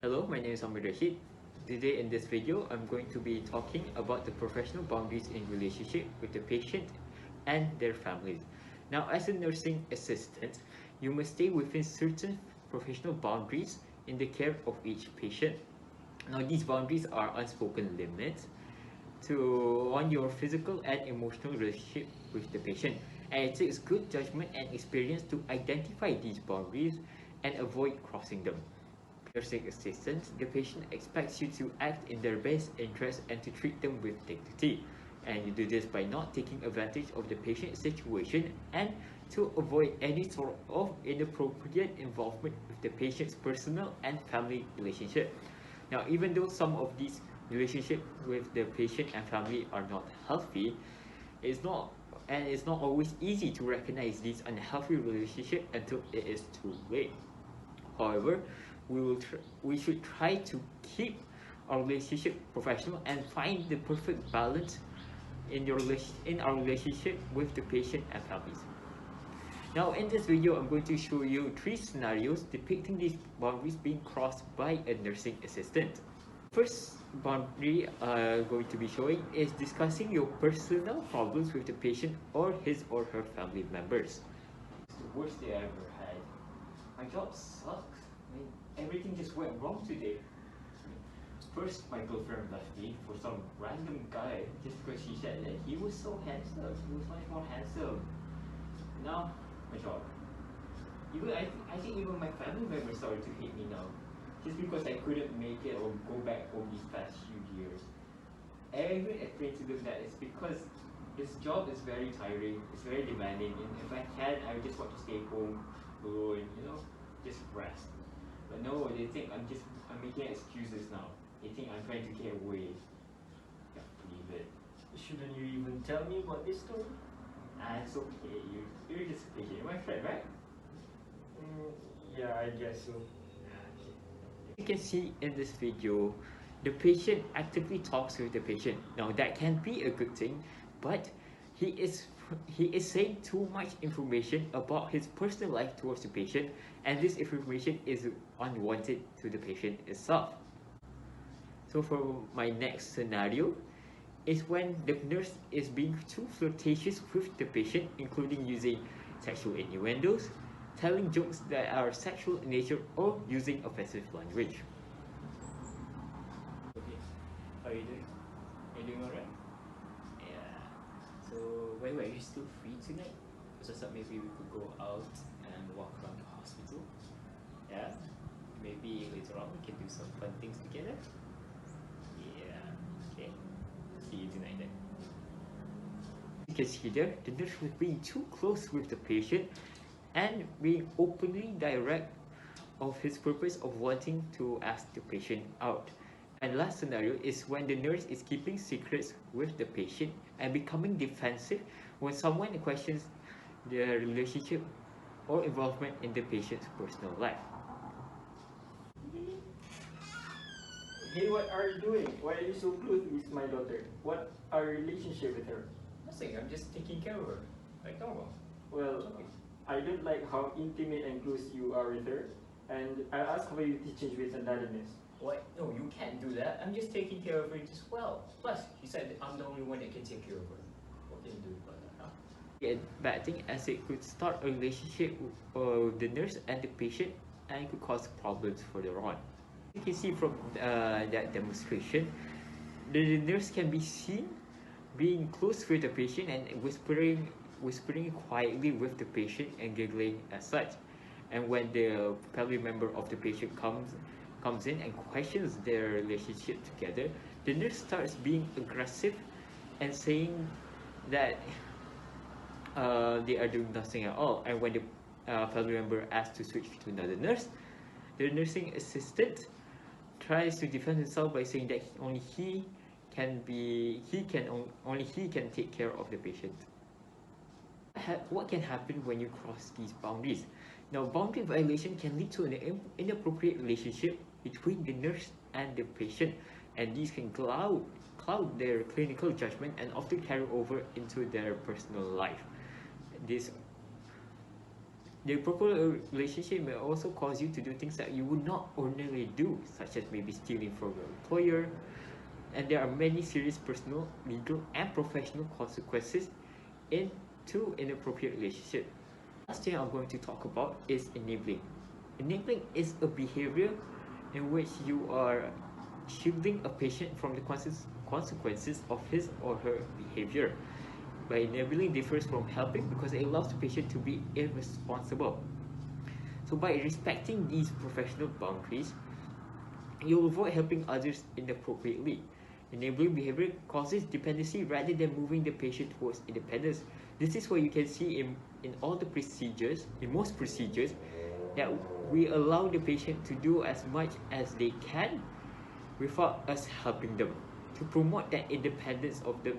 Hello, my name is Amir Rashid. Today in this video, I'm going to be talking about the professional boundaries in relationship with the patient and their families. Now, as a nursing assistant, you must stay within certain professional boundaries in the care of each patient. Now, these boundaries are unspoken limits on your physical and emotional relationship with the patient. And it takes good judgment and experience to identify these boundaries and avoid crossing them. Nursing assistants, the patient expects you to act in their best interest and to treat them with dignity. And you do this by not taking advantage of the patient's situation and to avoid any sort of inappropriate involvement with the patient's personal and family relationship. Now, even though some of these relationships with the patient and family are not healthy, it's not always easy to recognize these unhealthy relationships until it is too late. However, we should try to keep our relationship professional and find the perfect balance in our relationship with the patient and families. Now, in this video, I'm going to show you 3 scenarios depicting these boundaries being crossed by a nursing assistant. First boundary I'm going to be showing is discussing your personal problems with the patient or his or her family members. It's the worst day I ever had. My job sucks. Everything just went wrong today. First, my girlfriend left me for some random guy just because she said that he was so handsome. He was much more handsome. Now, my job. I think even my family members started to hate me now. Just because I couldn't make it or go back home these past few years. I even explained to them that it's because this job is very tiring, it's very demanding, and if I can, I just want to stay home alone, just rest. But no, they think I'm making excuses now. They think I'm trying to get away. Can't believe it. Shouldn't you even tell me about this story? It's okay. You're just a patient. You're my friend, right? Yeah, I guess so. You can see in this video, the patient actively talks with the patient. Now that can be a good thing, but he is saying too much information about his personal life towards the patient, and this information is unwanted to the patient itself. So for my next scenario is when the nurse is being too flirtatious with the patient, including using sexual innuendos, telling jokes that are sexual in nature, or using offensive language. Okay, how are you doing? Are you doing alright? Yeah. So, by the way, are you still free tonight? Because I thought maybe we could go out and walk around the hospital. Yeah. Maybe later on we can do some fun things together. Yeah. Okay. See you tonight then. You can see there, the nurse was being too close with the patient and being openly direct of his purpose of wanting to ask the patient out. And last scenario is when the nurse is keeping secrets with the patient and becoming defensive when someone questions their relationship or involvement in the patient's personal life. Hey, what are you doing? Why are you so close with my daughter? What are your relationship with her? Nothing, I'm just taking care of her, like normal. Well, I don't like how intimate and close you are with her, and I ask for you to change with another nurse. What? No, you can't do that. I'm just taking care of her as well. Plus, she said that I'm the only one that can take care of her. What can you do about that, huh? A bad thing as it could start a relationship with the nurse and the patient, and it could cause problems further on. You can see from that demonstration, the nurse can be seen being close with the patient and whispering quietly with the patient and giggling as such. And when the family member of the patient comes in and questions their relationship together, the nurse starts being aggressive and saying that they are doing nothing at all. And when the family member asks to switch to another nurse, the nursing assistant tries to defend himself by saying that only he can take care of the patient. What can happen when you cross these boundaries? Now, boundary violation can lead to an inappropriate relationship between the nurse and the patient, and these can cloud their clinical judgment and often carry over into their personal life. This The improper relationship may also cause you to do things that you would not ordinarily do, such as maybe stealing from your employer, and there are many serious personal, legal, and professional consequences into inappropriate relationship. Last thing I'm going to talk about is enabling. Enabling is a behavior in which you are shielding a patient from the consequences of his or her behavior. By enabling differs from helping because it allows the patient to be irresponsible. So by respecting these professional boundaries, you will avoid helping others inappropriately. Enabling behavior causes dependency rather than moving the patient towards independence. This is what you can see in all the procedures, in most procedures, that we allow the patient to do as much as they can without us helping them, to promote that independence of them